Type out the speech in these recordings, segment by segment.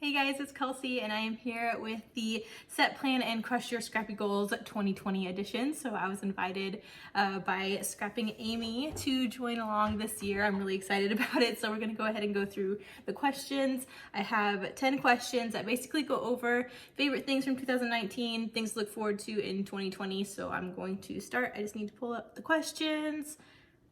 Hey guys, it's Kelsey and I am here with the Set Plan and Crush Your Scrappy Goals 2020 edition. So I was invited by Scrapping Amy to join along this year. I'm really excited about it. So we're gonna go ahead and go through the questions. I have 10 questions that basically go over favorite things from 2019, things to look forward to in 2020. So I'm going to start. I just need to pull up the questions.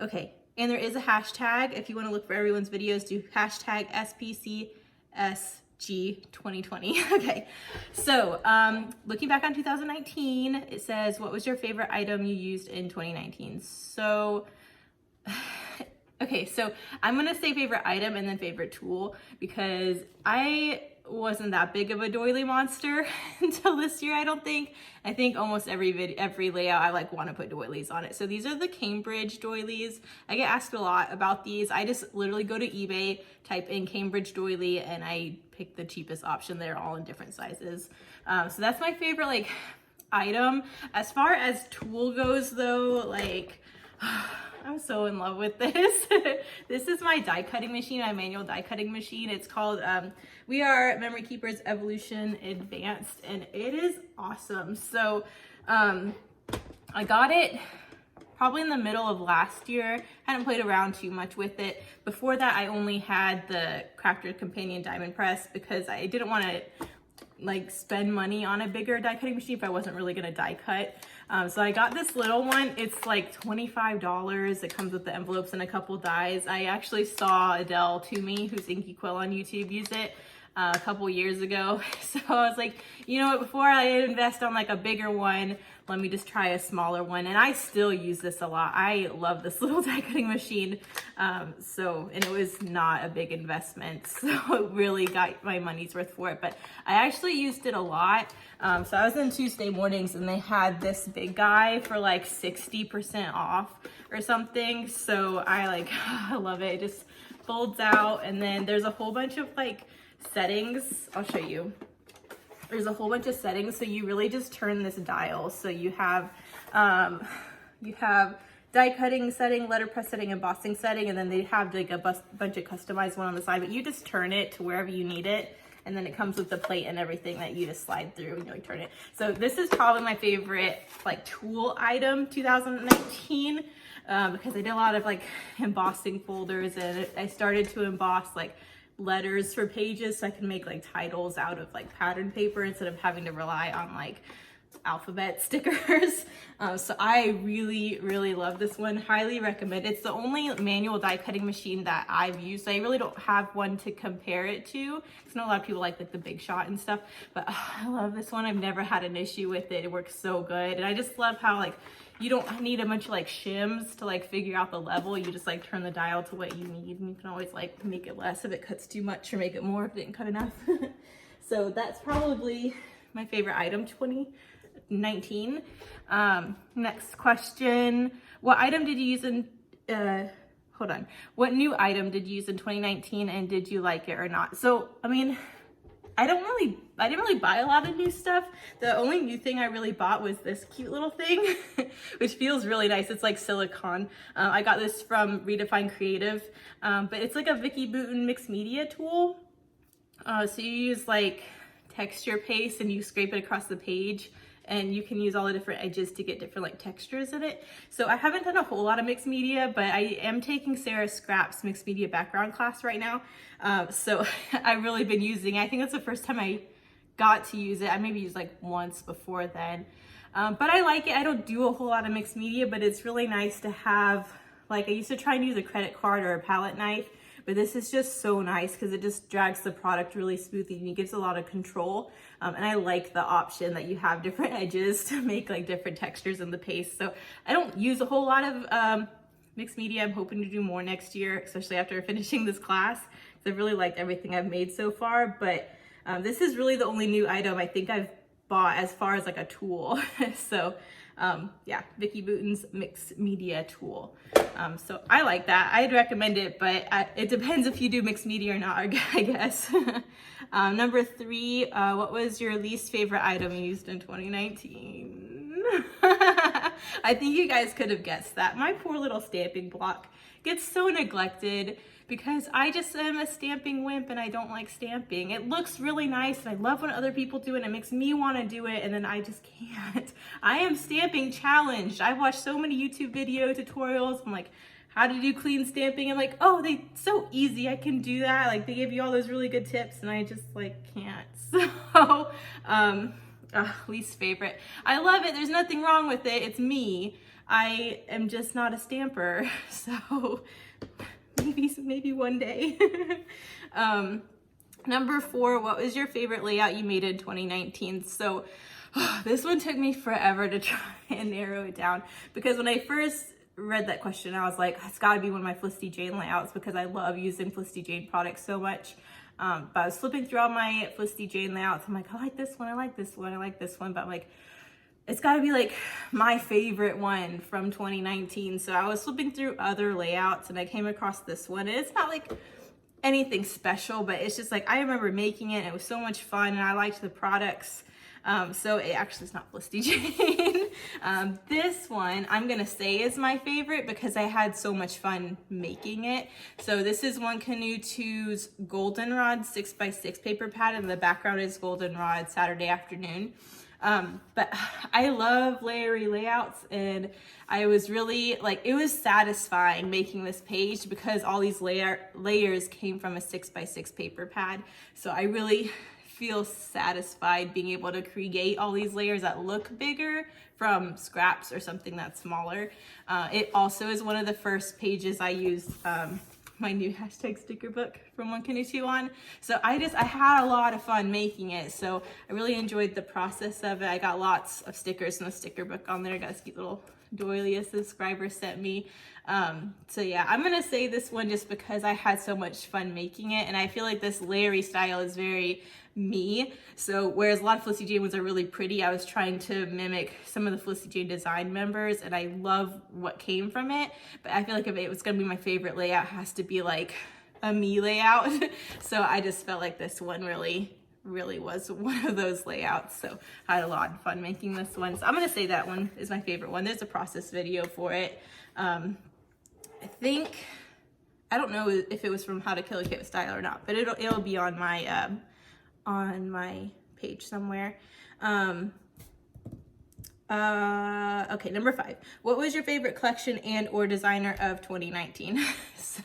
Okay, and there is a hashtag. If you wanna look for everyone's videos, do hashtag SPCS G2020. Okay, so looking back on 2019, it says, what was your favorite item you used in 2019? So, okay, so I'm gonna say favorite item and then favorite tool because I wasn't that big of a doily monster until this year, I don't think. I think almost every layout I want to put doilies on it. So these are the Cambridge doilies. I get asked a lot about these. I just literally go to eBay, type in Cambridge doily, and I pick the cheapest option. They're all in different sizes. So that's my favorite item. As far as tool goes though, I'm so in love with this. This is my die cutting machine, my manual die cutting machine. It's called We Are Memory Keepers Evolution Advanced, and it is awesome. So I got it probably in the middle of last year. Hadn't played around too much with it. Before that, I only had the Crafter Companion Diamond Press because I didn't want to spend money on a bigger die cutting machine if I wasn't really gonna die cut. So I got this little one. It's like $25. It comes with the envelopes and a couple dies. I actually saw Adele Toomey, who's Inky Quill on YouTube, use it a couple years ago. So I was like, you know what, before I invest on a bigger one, let me just try a smaller one. And I still use this a lot. I love this little die cutting machine. And it was not a big investment. So it really got my money's worth for it. But I actually used it a lot. So I was in Tuesday mornings and they had this big guy for 60% off or something. So I I love it. It just folds out, and then there's a whole bunch of settings. I'll show you. There's a whole bunch of settings, so you really just turn this dial. So you have die cutting setting, letterpress setting, embossing setting, and then they have a bunch of customized one on the side, but you just turn it to wherever you need it, and then it comes with the plate and everything that you just slide through and you turn it. So this is probably my favorite tool item 2019 because I did a lot of embossing folders, and I started to emboss letters for pages so I can make titles out of pattern paper instead of having to rely on alphabet stickers. So I really love this one. Highly recommend. It's the only manual die cutting machine that I've used. I really don't have one to compare it to because I know a lot of people like the Big Shot and stuff, but I love this one. I've never had an issue with it. It works so good, and I just love how you don't need a bunch of shims to figure out the level. You just turn the dial to what you need, and you can always make it less if it cuts too much or make it more if it didn't cut enough. So that's probably my favorite item 2019. Next question. What item did you use in what new item did you use in 2019, and did you like it or not? So I didn't really buy a lot of new stuff. The only new thing I really bought was this cute little thing, which feels really nice. It's silicone. I got this from Redefine Creative, but it's a Vicky Bouton mixed media tool. So you use texture paste and you scrape it across the page, and you can use all the different edges to get different textures in it. So I haven't done a whole lot of mixed media, but I am taking Sarah Scrapp's mixed media background class right now. So I've really been using it. I think that's the first time I got to use it. I maybe used once before then. But I like it. I don't do a whole lot of mixed media, but it's really nice to have, I used to try and use a credit card or a palette knife, but this is just so nice because it just drags the product really smoothly and it gives a lot of control. And I like the option that you have different edges to make different textures in the paste. So I don't use a whole lot of mixed media. I'm hoping to do more next year, especially after finishing this class. I've really liked everything I've made so far, but this is really the only new item I think I've bought as far as a tool. So yeah, Vicky Bouton's mixed media tool. So I like that. I'd recommend it, but it depends if you do mixed media or not, I guess. Number 3, what was your least favorite item used in 2019? I think you guys could have guessed that. My poor little stamping block gets so neglected because I just am a stamping wimp and I don't like stamping. It looks really nice and I love when other people do it and it makes me want to do it, and then I just can't. I am stamping challenged. I've watched so many YouTube video tutorials. I'm like, how to do clean stamping. I'm like, oh, so easy. I can do that. Like, they give you all those really good tips and I just like can't. So, least favorite. I love it. There's nothing wrong with it. It's me. I am just not a stamper. So maybe one day. Number 4, what was your favorite layout you made in 2019? So this one took me forever to try and narrow it down, because when I first read that question, I was like, it's got to be one of my Felicity Jane layouts because I love using Felicity Jane products so much. But I was flipping through all my Felicity Jane layouts. I'm like, I like this one, I like this one, I like this one. But I'm like, it's got to be like my favorite one from 2019. So I was flipping through other layouts and I came across this one. And it's not like anything special, but it's just like, I remember making it and it was so much fun and I liked the products. So it actually is not Felicity Jane. This one I'm gonna say is my favorite because I had so much fun making it. So this is One Canoe 2's Goldenrod 6x6 paper pad, and the background is Goldenrod Saturday Afternoon. But I love layery layouts, and I was really like, it was satisfying making this page because all these layers came from a 6x6 paper pad. So I really feel satisfied being able to create all these layers that look bigger from scraps or something that's smaller. It also is one of the first pages I used my new hashtag sticker book from One Canoe 2 on. So I had a lot of fun making it. So I really enjoyed the process of it. I got lots of stickers in the sticker book on there. I got this cute little doily a subscriber sent me. So yeah, I'm gonna say this one just because I had so much fun making it, and I feel like this layery style is very me. So whereas a lot of Felicity Jane ones are really pretty, I was trying to mimic some of the Felicity Jane design members, and I love what came from it. But I feel like if it was gonna be my favorite layout, it has to be like a me layout. So I just felt like this one really was one of those layouts. So I had a lot of fun making this one. So I'm gonna say that one is my favorite one. There's a process video for it. I think, I don't know if it was from How to Kill a Kit with Style or not, but it'll be on my page somewhere. Okay, number 5. What was your favorite collection and or designer of 2019? So,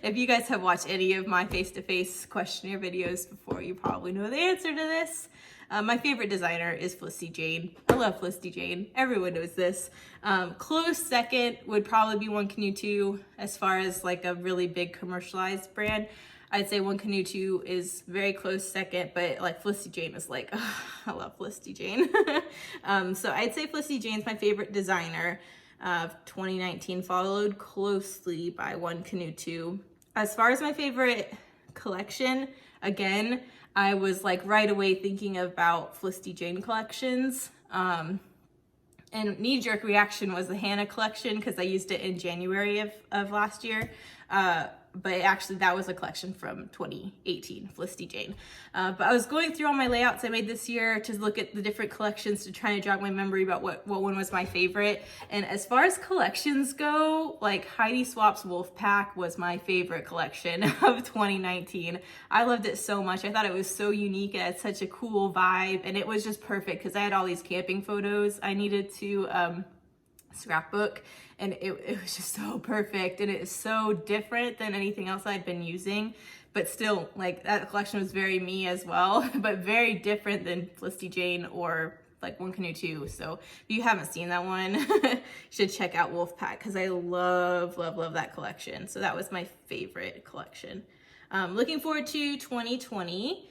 if you guys have watched any of my face-to-face questionnaire videos before, you probably know the answer to this. My favorite designer is Felicity Jane. I love Felicity Jane. Everyone knows this. Close second would probably be One Canoe 2 as far as like a really big commercialized brand. I'd say One Canoe 2 is very close second, but like Felicity Jane is like, oh, I love Felicity Jane. So I'd say Felicity Jane's my favorite designer of 2019, followed closely by One Canoe 2. As far as my favorite collection, again, I was like right away thinking about Felicity Jane collections. And knee-jerk reaction was the Hannah collection because I used it in January of last year. But actually that was a collection from 2018, Felicity Jane. But I was going through all my layouts I made this year to look at the different collections to try and jog my memory about what one was my favorite. And as far as collections go, like Heidi Swapp's Wolfpack was my favorite collection of 2019. I loved it so much. I thought it was so unique. It had such a cool vibe, and it was just perfect because I had all these camping photos I needed to scrapbook, and it was just so perfect, and it is so different than anything else I'd been using, but still like that collection was very me as well, but very different than Felicity Jane or like One Canoe 2. So if you haven't seen that one, you should check out Wolfpack because I love that collection. So that was my favorite collection. Looking forward to 2020.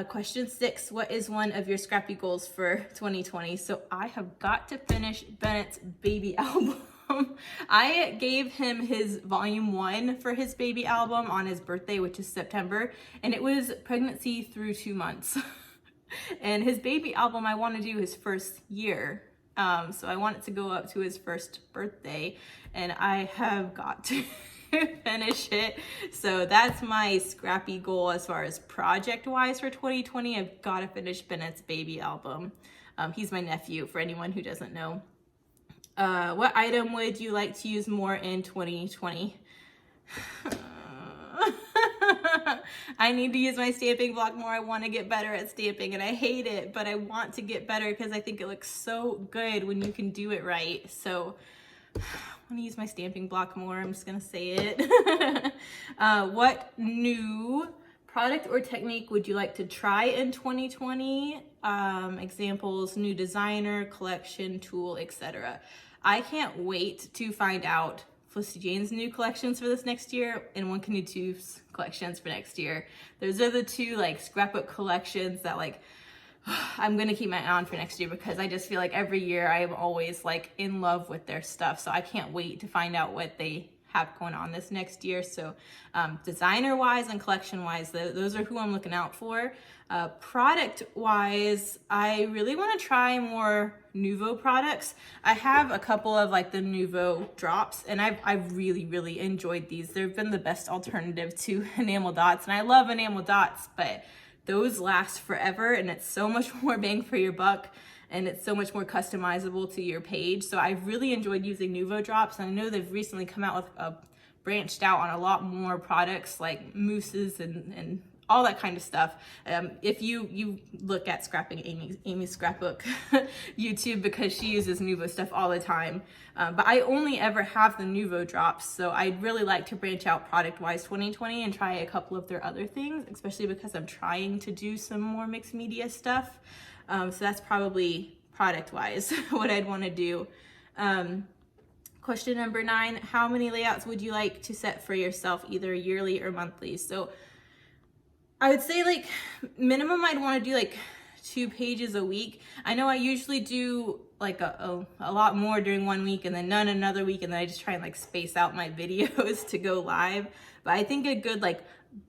Question 6, what is one of your Scrappy goals for 2020? So I have got to finish Bennett's baby album. I gave him his volume 1 for his baby album on his birthday, which is September, and it was pregnancy through 2 months. And his baby album, I want to do his first year. So I want it to go up to his first birthday, and I have got to finish it. So that's my Scrappy goal as far as project wise for 2020. I've got to finish Bennett's baby album. He's my nephew, for anyone who doesn't know. What item would you like to use more in 2020? I need to use my stamping block more. I want to get better at stamping and I hate it, but I want to get better because I think it looks so good when you can do it right. So I want to use my stamping block more. I'm just going to say it. What new product or technique would you like to try in 2020? Examples, new designer, collection, tool, etc. I can't wait to find out Felicity Jane's new collections for this next year and One Canoe Two's collections for next year. Those are the two like scrapbook collections that like I'm gonna keep my eye on for next year because I just feel like every year I'm always like in love with their stuff. So I can't wait to find out what they have going on this next year. So designer wise and collection wise, those are who I'm looking out for. Product wise, I really want to try more Nuvo products. I have a couple of like the Nuvo drops and I've really enjoyed these. They've been the best alternative to enamel dots, and I love enamel dots, but those last forever and it's so much more bang for your buck and it's so much more customizable to your page. So I've really enjoyed using Nuvo drops, and I know they've recently come out with branched out on a lot more products like mousses and all that kind of stuff. If you look at Scrapping Amy's scrapbook YouTube, because she uses Nuvo stuff all the time. But I only ever have the Nuvo drops, so I'd really like to branch out product-wise 2020 and try a couple of their other things, especially because I'm trying to do some more mixed media stuff. So that's probably product-wise what I'd want to do. Question number 9, how many layouts would you like to set for yourself, either yearly or monthly? So I would say like minimum I'd want to do like 2 pages a week. I know I usually do like a lot more during one week and then none another week, and then I just try and like space out my videos to go live. But I think a good like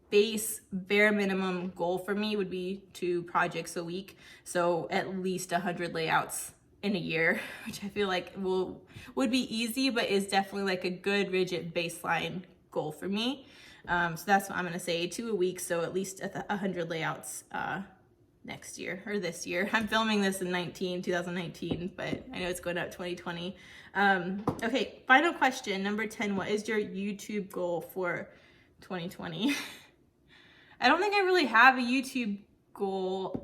base bare minimum goal for me would be 2 projects a week. So at least 100 layouts in a year, which I feel like would be easy, but is definitely like a good rigid baseline goal for me. So that's what I'm going to say, 2 a week. So at least 100 layouts, next year or this year. I'm filming this in 2019, but I know it's going out 2020. Okay. Final question, number 10. What is your YouTube goal for 2020? I don't think I really have a YouTube goal.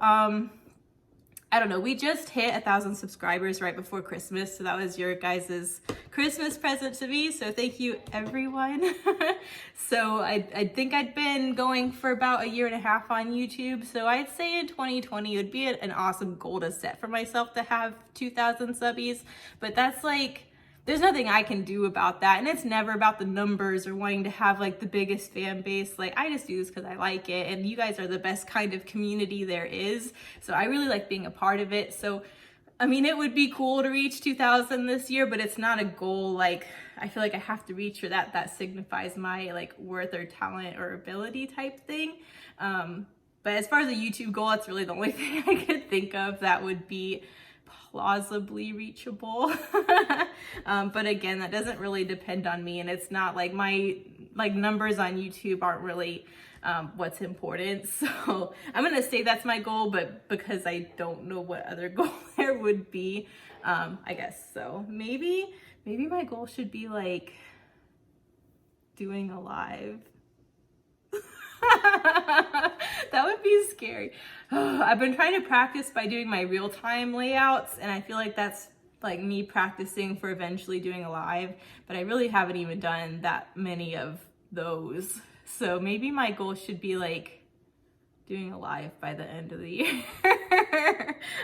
I don't know. We just hit 1,000 subscribers right before Christmas. So that was your guys' Christmas present to me. So thank you, everyone. So I think I'd been going for about 1.5 years on YouTube. So I'd say in 2020, it would be an awesome goal to set for myself to have 2,000 subbies. But that's like, there's nothing I can do about that. And it's never about the numbers or wanting to have like the biggest fan base. Like, I just do this because I like it. And you guys are the best kind of community there is. So I really like being a part of it. So, I mean, it would be cool to reach 2,000 this year, but it's not a goal like I feel like I have to reach for that signifies my like worth or talent or ability type thing. But as far as a YouTube goal, it's really the only thing I could think of that would be plausibly reachable. But again, that doesn't really depend on me, and it's not like my numbers on YouTube aren't really what's important. So I'm gonna say that's my goal, but because I don't know what other goal there would be, I guess so maybe my goal should be like doing a live. That would be scary. I've been trying to practice by doing my real-time layouts, and I feel like that's like me practicing for eventually doing a live, but I really haven't even done that many of those. So maybe my goal should be like doing a live by the end of the year.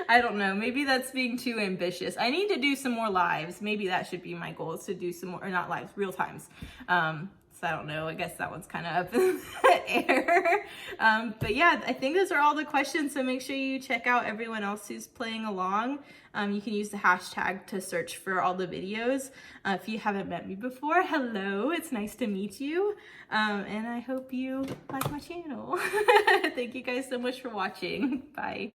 I don't know. Maybe that's being too ambitious. I need to do some more lives. Maybe that should be my goal, is to do some more, or not lives, real times. So I don't know. I guess that one's kind of up in the air. But yeah, I think those are all the questions. So make sure you check out everyone else who's playing along. You can use the hashtag to search for all the videos. If you haven't met me before, hello, it's nice to meet you. And I hope you like my channel. Thank you guys so much for watching. Bye.